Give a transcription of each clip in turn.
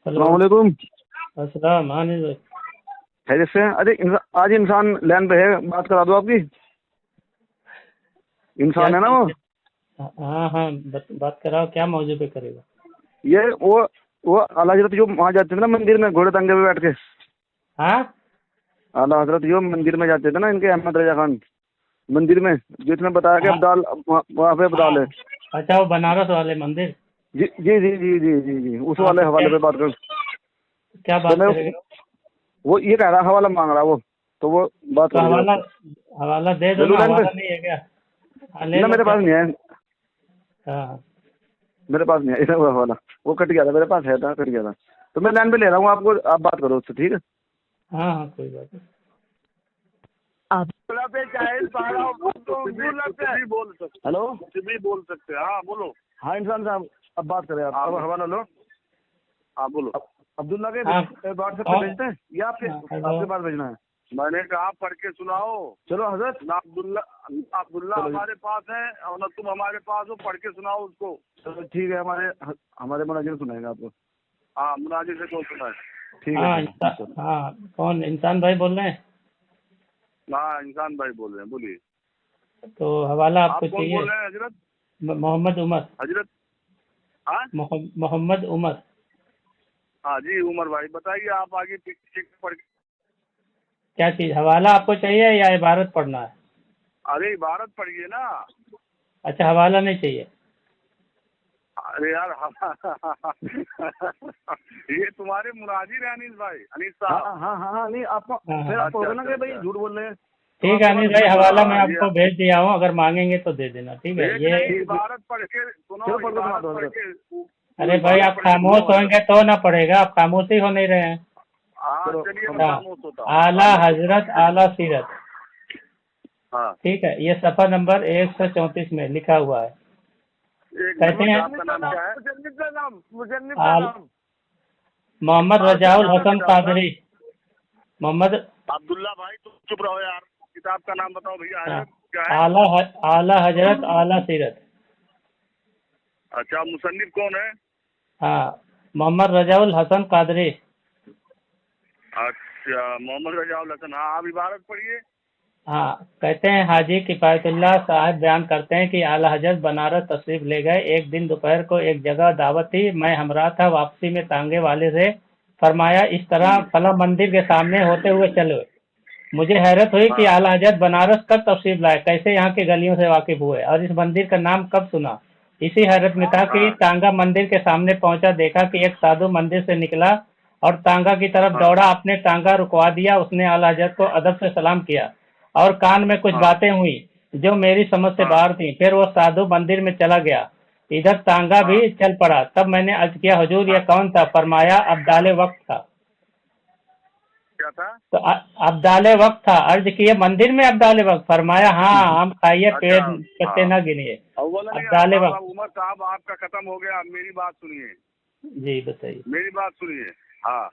Hello. अस्सलामुअलैकुम। अस्सलाम। हाँ नहीं भाई। खैरियत से हैं? अरे आज इंसान लाइन पे है, बात करा दो आपकी। क्या इंसान है ना वो। चीज़ है? हाँ हाँ, बात कराओ, क्या मौजू पे करेगा? ये वो आला हजरत जो वहाँ जाते थे ना मंदिर में घोड़े तंगे पे बैठ के। हाँ आला हजरत जो मंदिर में जाते थे ना, इनके अहमद रजा खान मंदिर में, जो इसने बताया कि हाँ अब्दाल वहाँ पे अब्दाल हाँ। है। अच्छा, वो बनारस वाले मंदिर। जी जी जी जी जी जी जी, उस हाँ वाले तो क्या, हवाले पे बात कर। क्या तो बात मैं करेगा? वो ये कह रहा हवाला मांग रहा वो, तो वो बात तो कर दिया हवाला, उससे। हवाला दे दो ले लूँ ना, लाइन पे? हवाला नहीं है क्या? हाँ ले ना लो, मेरे क्या पास नहीं है, हाँ मेरे पास नहीं है वो वाला। वो कट गया था, मेरे पास है था, कट गया था। तो मैं लाइन पे ले रहा हूँ आपको, आप बात करो उससे, ठीक है? हाँ हाँ, कोई बात नहीं। आप पे जाहिल पारा हो तो उर्दू लगता है। बोल सकते, हेलो। कुछ भी बोल सकते हैं। हाँ बोलो। हाँ इंसान साहब, अब बात करें आप। हाँ अब बोलो। हवाला लो। हाँ बोलो। अब्दुल्ला के हाँ व्हाट्सएप पे कौन? भेजते हैं या आपके हाँ, हेलो। आपके पास भेजना है? मैंने कहा पढ़ के सुनाओ। चलो हजरत। ना अब्दुल्ला चलो जी। हमारे पास है और ना तुम हमारे पास हो, पढ़ के सुनाओ उसको। चलो ठीक है, हमारे मुनाजिर सुनाएगा आपको। हाँ मुनाजिर से कौन सुना है? ठीक है हाँ ठीक है, चलो। हाँ, कौन इंसान भाई बोल रहे हैं? हाँ इंसान भाई बोल रहे हैं, बोलिए। तो हवाला आप आपको कौन चाहिए? बोल रहे हैं हजरत? मोहम्मद उमर। हजरत। हाँ मोहम्मद उमर। हाँ जी उमर भाई, बताइए आप आगे पीछे पढ़ के। क्या चीज़, हवाला आपको चाहिए या इबारत पढ़ना है? अरे इबारत पढ़िए ना। अच्छा, हवाला नहीं चाहिए। अरे यार ये तुम्हारे मुनाजिर है अनिल भाई, अनिल हाँ साहब। हाँ हाँ हाँ, नहीं आपको हाँ फिर हाँ। आप कहोगे ना अच्छा, कि भाई अच्छा। झूठ बोल रहे हैं। तो ठीक है आपके अनिल पास भाई, हवाला मैं हाँ ये आपको भेज दिया हूँ, अगर मांगेंगे तो दे देना, ठीक है एक ये। नहीं, इबारत पढ़ के सुनो, चलो पढ़ के सुना इबारत दो पढ़ हजरत। के। अरे भाई, इबारत आप पढ़ के खामोश सुनो हजरत। होंगे तो ना पड़ेगा, आप खामोश ही हो नहीं रहे हैं। हाँ चलो चलिए मैं हाँ, खामोश होता हूँ, आला खामोश होता हूँ, हजरत चलिए। आला सीरत। हाँ ठीक है, ये सफा नंबर 134 में लिखा हुआ है। एक कहते मिनट, हैं आपका नाम क्या है? मुजन्निब का नाम, मुजन्निब का आल नाम। मोहम्मद हाँ क्या रजाउल नाम है हसन किताब का? कादरी। मोहम्मद अब्दुल्ला भाई तुम चुप रहो यार। किताब का नाम बताओ भैया, हाँ, हजरत क्या है? आला हजरत आला सीरत। अच्छा, मुसन्निफ कौन है? हाँ, मोहम्मद रजाउल हसन कादरी। अच्छा मोहम्मद रजाउल हसन। हाँ आप इबारत पढ़िए। हाँ, कहते हैं हाजी किफायतुल्लाह साहब बयान करते हैं कि आला हजरत बनारस तशरीफ ले गए। एक दिन दोपहर को एक जगह दावत थी, मैं हमरा था, वापसी में तांगे वाले से फरमाया इस तरह फला मंदिर के सामने होते हुए चलो। मुझे हैरत हुई कि हाँ आला हजरत बनारस कब तशरीफ लाए, कैसे यहाँ की गलियों से वाकिफ हुए और इस मंदिर का नाम कब सुना। इसी हैरत में था कि हाँ तांगा मंदिर के सामने पहुंचा, देखा कि एक साधु मंदिर से निकला और तांगा की तरफ हाँ दौड़ा, अपने तांगा रुकवा दिया। उसने आला हजरत को अदब से सलाम किया और कान में कुछ हाँ बातें हुई जो मेरी समझ से हाँ बाहर थी। फिर वो साधु मंदिर में चला गया, इधर तांगा हाँ भी चल पड़ा। तब मैंने अर्ज किया, हुजूर ये हाँ। कौन था? फरमाया अब्दाले वक्त था। क्या था? तो अब्दाले वक्त था। अर्ज किए, मंदिर में अब्दाले वक्त? फरमाया हाँ, हम खाइए, पेड़ अच्छा। पत्ते हाँ न गिनिए। अव्वलन ही अब्दाले अब वक्त। उमर साहब आपका खत्म हो गया, अब मेरी बात सुनिए। जी बताइए। मेरी बात सुनिए। हाँ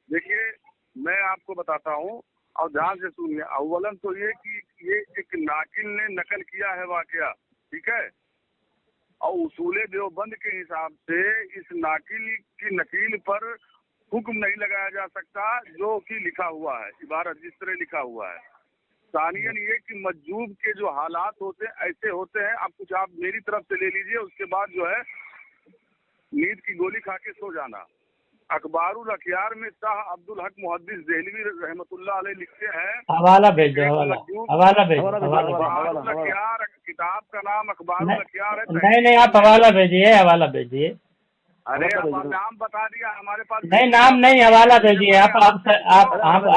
देखिए, मैं आपको बताता हूँ और ध्यान से सुनिए। अव्वलन तो ये कि ये एक नाकिल ने नकल किया है वाकया, ठीक है। और उसूले देवबंद के हिसाब से इस नाकिल की नकील पर हुक्म नहीं लगाया जा सकता जो कि लिखा हुआ है, इबारत जिस तरह लिखा हुआ है। सानियन ये कि मजजूब के जो हालात होते हैं ऐसे होते हैं। अब कुछ आप मेरी तरफ से ले लीजिए, उसके बाद जो है नींद की गोली खा के सो जाना। अखबारुल अखियार में शाह अब्दुल हक मुहद्दिस देहलवी रहमतुल्लाह अलैह लिखते हैं हवाला भेज दो, कि एक हवाला मजजूब। हवाला भेज हवाला दो, भेजो, हवाला भेज हवाला दो। अखबारुल अखियार, किताब का नाम अखबारुल अखियार है। नहीं नहीं, आप हवाला भेजिए, हवाला भेजिए। अरे हवाला अब भेज दो। नाम बता दिया हमारे पास। नहीं, नाम नहीं, हवाला भेजिए। आप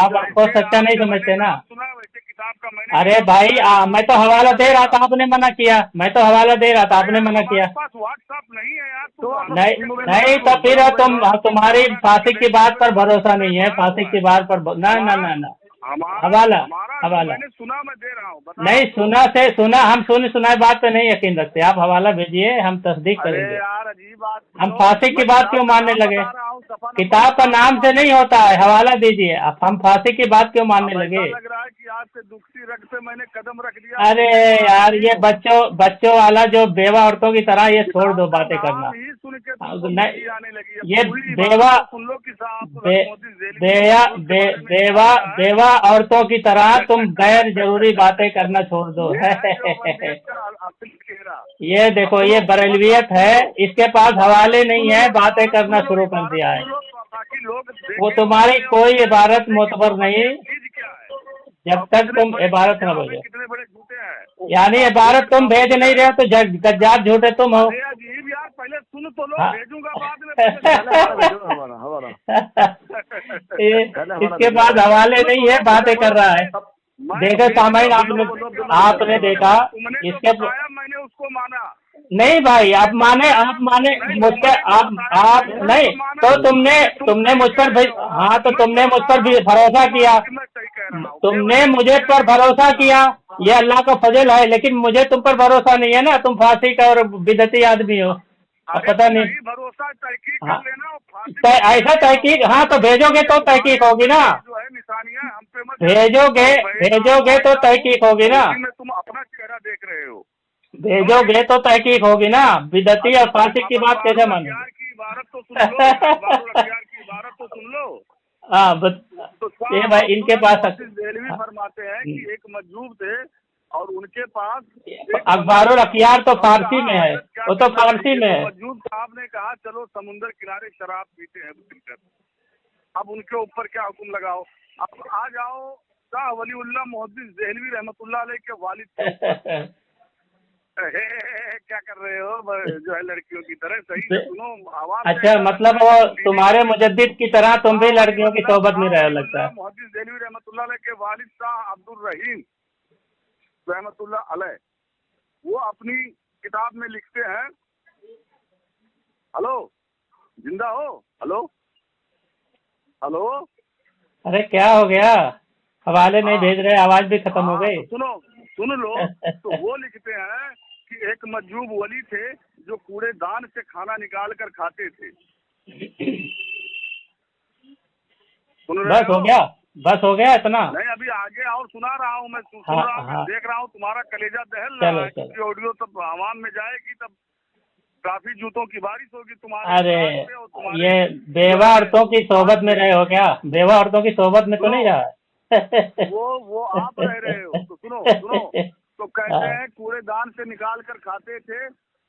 आपको सच्चा नहीं समझते ना। नाम सुना वैसे किताब का मैंने अरे नाम भाई, सुना है। मैं तो हवाला दे रहा था, आपने मना किया। मैं तो हवाला दे रहा था, अरे आपने यार मना किया। हमारे पास व्हाट्सएप नहीं है यार। तो आप नहीं मोबाइल नहीं, तो फिर तुम्हारी फासिक की बात पर भरोसा नहीं है, फासिक की बात पर ना ना ना ना। हमारा हवाला, हमारा जो हवाला मैंने सुना मैं दे रहा हूँ, बता नहीं, आपको। सुना से सुना, हम सुनाए बात पे नहीं यकीन रखते। आप हवाला भेजिए, हम तस्दीक अरे करेंगे। यार अजीब बात हम सुनो, फासिक की मैं बात किताब क्यों का मानने नाम लगे? बता रहा हूँ, सफा नंबर किताब का बता रहा नाम हूँ से आपको। नहीं होता है, हवाला दीजिए। आप हम फासिक की बात क्यों मानने अब लगे? ऐसा लग रहा है कि आज से दुखती रग पे मैंने कदम रख दिया। अरे यार, ये बच्चों वाला जो बेवा औरतों की तरह ये छोड़ दो बातें करना। ही सुन के नहीं, आने लगी है। ये पूरी बेवा बात सुन लो कि बेवा औरतों की तरह तुम गैर जरूरी बातें करना छोड़ दो। ये देखो, ये बरेलवियत है, इसके पास हवाले नहीं है, बातें करना शुरू कर दिया है। वो तुम्हारी कोई इबारत मोतबर नहीं जब तक तुम इबारत न भेजो। कितने बड़े झूठे हैं, यानी इबारत तुम भेज नहीं रहे हो तो गज्जार झूठे तुम हो। अजीब यार, पहले सुन तो लो, हाँ। भेजूंगा बाद में। हवाला इसके बाद हवाले नहीं है, बातें कर रहा है। देखो सामाइन, आपने देखा इसके। मैंने उसको माना नहीं भाई, आप माने मुझ पर, आप नहीं तो तुमने मुझ पर, हाँ तो तुमने मुझ पर भी भरोसा किया, तुमने मुझे पर भरोसा किया, ये अल्लाह का फजल है। लेकिन मुझे तुम पर भरोसा नहीं है ना, तुम फांसी का और बिदती आदमी हो। अब पता नहीं, भरोसा तहकीक हाँ, कर लेना। ऐसा तहकीक, हाँ तो भेजोगे तो तहकीक होगी ना, जो है निशानियां हम पे मत भेजोगे तो तहकीक होगी ना, तुम अपना चेहरा देख रहे हो। भेजोगे तो तहकीक होगी ना। बिदती और फांसी की बात कैसे मानो? की इबारत तो सुन लो, की इबारत तो सुन लो। हाँ ये भाई, इनके पास देहलवी फरमाते हैं कि एक मजलूब थे और उनके पास अखबारुल अखियार तो फारसी में है, वो तो फारसी में है। मजलूब साहब ने कहा चलो समुंदर किनारे शराब पीते हैं मिलकर। अब उनके ऊपर क्या हुक्म लगाओ? अब आ जाओ शाह वलीउल्लाह मुहद्दिस देहलवी रहमतुल्लाह अलैह के वालिद के क्या कर रहे हो जो है लड़कियों की तरह? सही से सुनो आवाज। अच्छा, मतलब वो तुम्हारे मुजद्दिद की तरह तुम भी लड़कियों की सोबत में रहे हो लगता है। मुहद्दिस देहलवी रहमतुल्लाह अलैह के वालिद शाह अब्दुल रहीम रहमतुल्लाह अलैह, वो अपनी किताब में लिखते हैं। हेलो, जिंदा हो? हेलो हेलो, अरे क्या हो गया? हवाले नहीं भेज रहे, आवाज भी खत्म हो गई। सुन लो। तो वो लिखते हैं कि एक मजलूब वली थे जो कूड़ेदान से खाना निकाल कर खाते थे। बस हो गया इतना? नहीं, अभी आगे और सुना रहा हूँ मैं, सुन रहा हूँ, देख रहा हूँ, तुम्हारा कलेजा दहल रहा है क्योंकि ऑडियो तब आवाम में जाएगी तब काफी जूतों की बारिश होगी तुम्हारे। अरे ये बेवा औरतों की सोबत में रहे हो क्या? बेवा औरतों की सोबत में तो नहीं रहा है। वो आप रह रहे हो तो सुनो। तो कहते हैं कूड़ेदान से निकाल कर खाते थे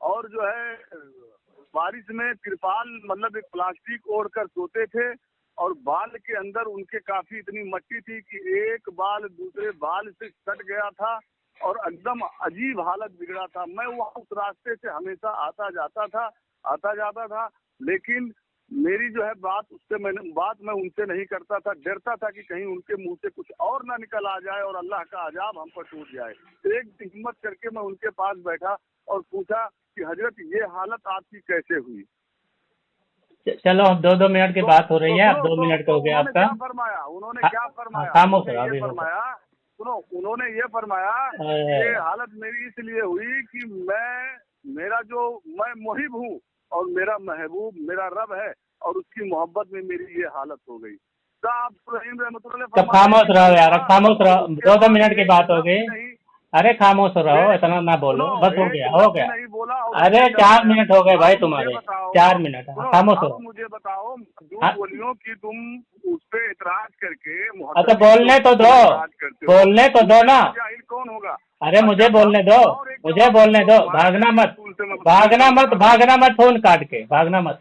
और जो है बारिश में तिरपाल मतलब एक प्लास्टिक ओढ़ कर सोते थे और बाल के अंदर उनके काफी इतनी मट्टी थी कि एक बाल दूसरे बाल से सट गया था और एकदम अजीब हालत बिगड़ा था। मैं वहाँ उस रास्ते से हमेशा आता जाता था, लेकिन मेरी जो है बात मैं उनसे नहीं करता था, डरता था कि कहीं उनके मुंह से कुछ और ना निकल आ जाए और अल्लाह का अजाब हम पर टूट जाए। एक हिम्मत करके मैं उनके पास बैठा और पूछा कि हजरत ये हालत आपकी कैसे हुई? चलो, अब 2 मिनट की बात हो रही है, अब 2 मिनट का हो गया आपका। उन्होंने क्या फरमाया? खामोश सुनो, उन्होंने ये फरमाया ये हालत मेरी इसलिए हुई कि मैं मुहिब हूँ और मेरा महबूब मेरा रब है और उसकी मोहब्बत में मेरी ये हालत हो गई। तब खामोश रहो यार, खामोश रहो, 2 मिनट की बात हो गई। अरे खामोश रहो, इतना ना बोलो, बस हो गया। अरे 4 मिनट हो गए भाई तुम्हारे, 4 मिनट, खामोश रहो। मुझे बताओ बोलियो कि तुम उस पे इतराज करके अच्छा बोलने तो दो ना। कौन होगा? अरे मुझे बोलने दो, भागना मत, फोन काट के भागना मत।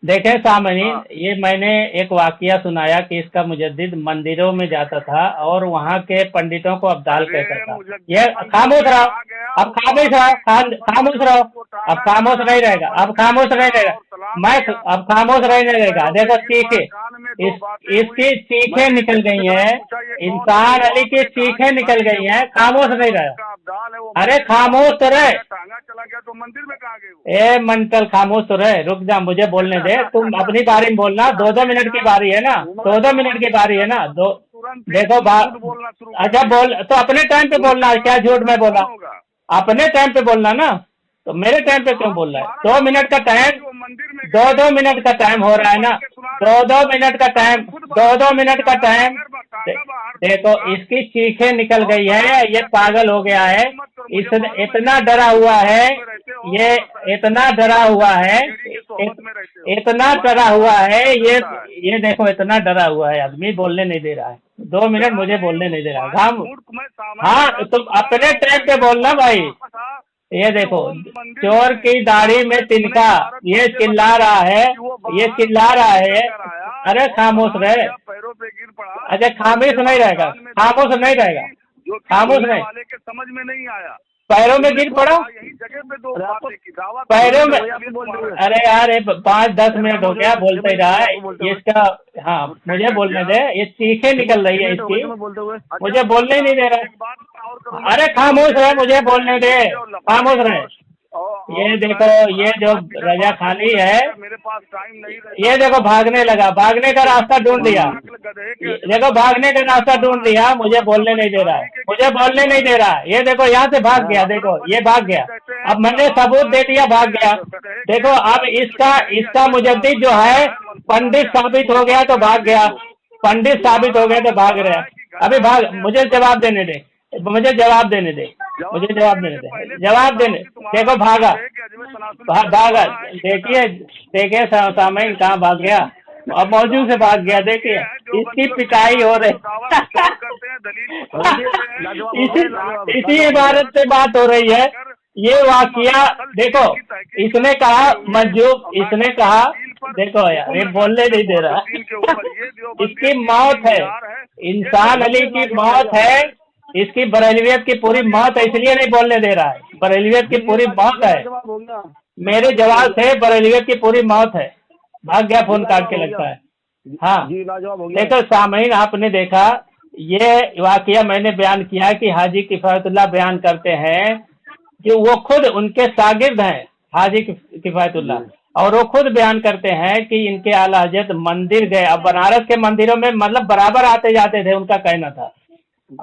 देखें सामनीन, ये मैंने एक वाकया सुनाया कि इसका मुजद्दिद मंदिरों में जाता था और वहाँ के पंडितों को अब्दाल कहता था। ये खामोश रहो, अब खामोश रहो, अब खामोश नहीं रहेगा, मैं अब खामोश नहीं रहेगा। देखो चीखे, इसकी चीखें निकल गई हैं, इंसान अली की चीखें निकल गई हैं, खामोश नहीं रहा। अरे खामोश तो रहे, चला गया तो मंदिर में कहाँ गए? ए मंटल खामोश तो रहे, रुक जा, मुझे बोलने दे, तुम अपनी बारी में बोलना। 2 मिनट की बारी है ना, 2 मिनट की बारी है ना। देखो अच्छा बोल, तो अपने टाइम पे बोलना, क्या झूठ में बोला? अपने टाइम पे बोलना ना, तो मेरे टाइम पे क्यों बोल रहा है? 2 मिनट का टाइम, 2 मिनट का टाइम हो रहा है ना, 2 मिनट का टाइम, 2 मिनट का टाइम। देखो इसकी चीखें निकल गई है, ये पागल हो गया है, इतना डरा हुआ है, ये इतना डरा हुआ है, इतना डरा हुआ है, ये देखो इतना डरा हुआ है आदमी, बोलने नहीं दे रहा है, 2 मिनट मुझे बोलने नहीं दे रहा है। हाँ तुम अपने टाइम पे बोलना भाई। ये देखो चोर की दाढ़ी में तिनका, ये चिल्ला रहा है, ये चिल्ला रहा है। अरे खामोश रहे, पैरों पे गिर पड़ा। अच्छा खामोश नहीं रहेगा, खामोश नहीं रहेगा, खामोश नहीं, वाले के समझ में नहीं आया, पैरों में गिर पड़ा, यही जगह पे 2 बातें की दावा पैरों में। अरे यार 5-10 मिनट हो गया बोलते ही रहा है इसका। हाँ मुझे बोलने दे, ये चीखें निकल रही है इसकी, मुझे बोलने ही नहीं दे रहा। अरे खामोश रहे, मुझे बोलने दे, खामोश रहे। ये देखो ये जो रजा खाली है, मेरे पास टाइम नहीं, ये देखो भागने लगा, भागने का रास्ता ढूंढ लिया, देखो भागने का रास्ता ढूंढ लिया, मुझे बोलने नहीं दे रहा है, मुझे बोलने नहीं दे रहा। ये देखो यहाँ से भाग गया, देखो ये भाग गया, अब मैंने सबूत दे दिया, भाग गया। देखो अब इसका मुजद्दिद जो है पंडित साबित हो गया तो भाग गया, पंडित साबित हो गया तो भाग रहा है। अभी भाग, मुझे जवाब देने दे, मुझे जवाब देने दे, मुझे जवाब देने दे, जवाब देने। देखो भागा, भागा, देखिए सामयिक कहाँ भाग गया, अब मौजूद से भाग गया। देखिए इसकी पिटाई हो रही इसी इबारत से बात हो रही है। ये वाकया देखो, इसने कहा मजूब, इसने कहा देखो यार ये बोलने नहीं दे रहा इसकी मौत है, इंसान अली की मौत है, इसकी बरेलवियत की पूरी मौत है, इसलिए नहीं बोलने दे रहा है, बरेलवियत की पूरी मौत है। मेरे जवाब से बरेलवियत की पूरी मौत है, भाग गया, फोन काट के लगता है। हाँ देखो सामईन, आपने देखा ये वाकया मैंने बयान किया कि हाजी किफायतुल्लाह बयान करते हैं कि वो खुद उनके शागिर्द हैं हाजी किफायतुल्लाह, और वो खुद बयान करते हैं कि इनके आला हजरत मंदिर गए, अब बनारस के मंदिरों में मतलब बराबर आते जाते थे, उनका कहना था,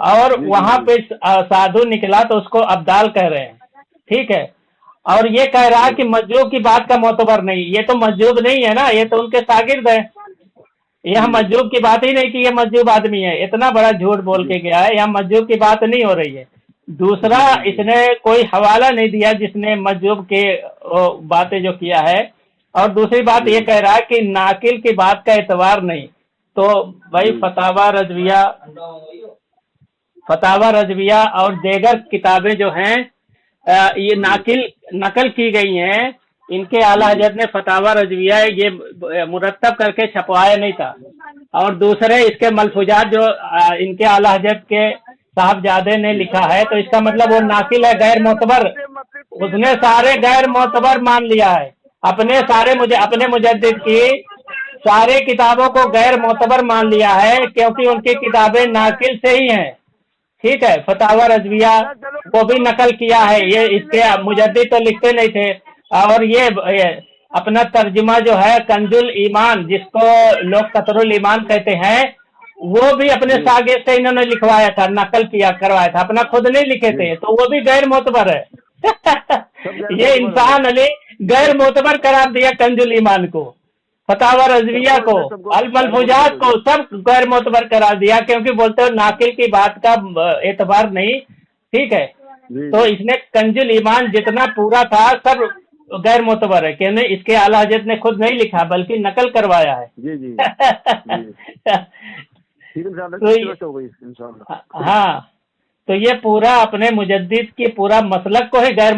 और वहां पे साधु निकला तो उसको अब्दाल कह रहे हैं, ठीक है, और ये कह रहा है कि मजलूब की बात का मोतबर नहीं, ये तो मजलूब नहीं है ना, ये तो उनके शागिर्द है, यहाँ मजलूब की बात ही नहीं कि ये मजलूब आदमी है, इतना बड़ा झूठ बोल के गया है, यहाँ मजलूब की बात नहीं हो रही है। दूसरा, इसने कोई हवाला नहीं दिया जिसने मजलूब के बातें जो किया है, और दूसरी बात ये कह रहा है कि नाकिल की बात का एतबार नहीं। तो भाई फतावा रजविया और दीगर किताबें जो हैं ये नकल की गई हैं, इनके आला हजरत ने फतावा रजविया ये मुरत्तब करके छपवाया नहीं था, और दूसरे इसके मलफूजात जो इनके आला हजरत के साहबजादे ने लिखा है, तो इसका मतलब वो नाकिल है, गैर मोतबर, उसने सारे गैर मोतबर मान लिया है, अपने मुजद्दिद की सारे किताबों को गैर मोतबर मान लिया है, क्योंकि उनकी किताबें नाकिल से ही हैं, ठीक है। फतावा रजविया को भी नकल किया है, ये इसके मुजद्दिद तो लिखते नहीं थे, और ये अपना तर्जुमा जो है कंजुल ईमान, जिसको लोग कतरुल ईमान कहते हैं, वो भी अपने शागिर्द से इन्होंने लिखवाया था, नकल करवाया था, अपना खुद नहीं लिखे थे, तो वो भी गैर मोतबर है ये इंसान अली गैर मोतबर करार दिया कंजुल ईमान को, फतावा रजविया को, अल मलफूजात को, सब गैर मोतबर करार दिया, क्योंकि बोलते हो नाकिल की बात का एतबार नहीं, ठीक है। तो इसने कंजुल ईमान जितना पूरा था सब गैर मोतबर है, क्योंकि इसके आला हजरत ने खुद नहीं लिखा बल्कि नकल करवाया है। जी हाँ, तो ये पूरा अपने मुजद्दिद की पूरा मसलक को ही गैर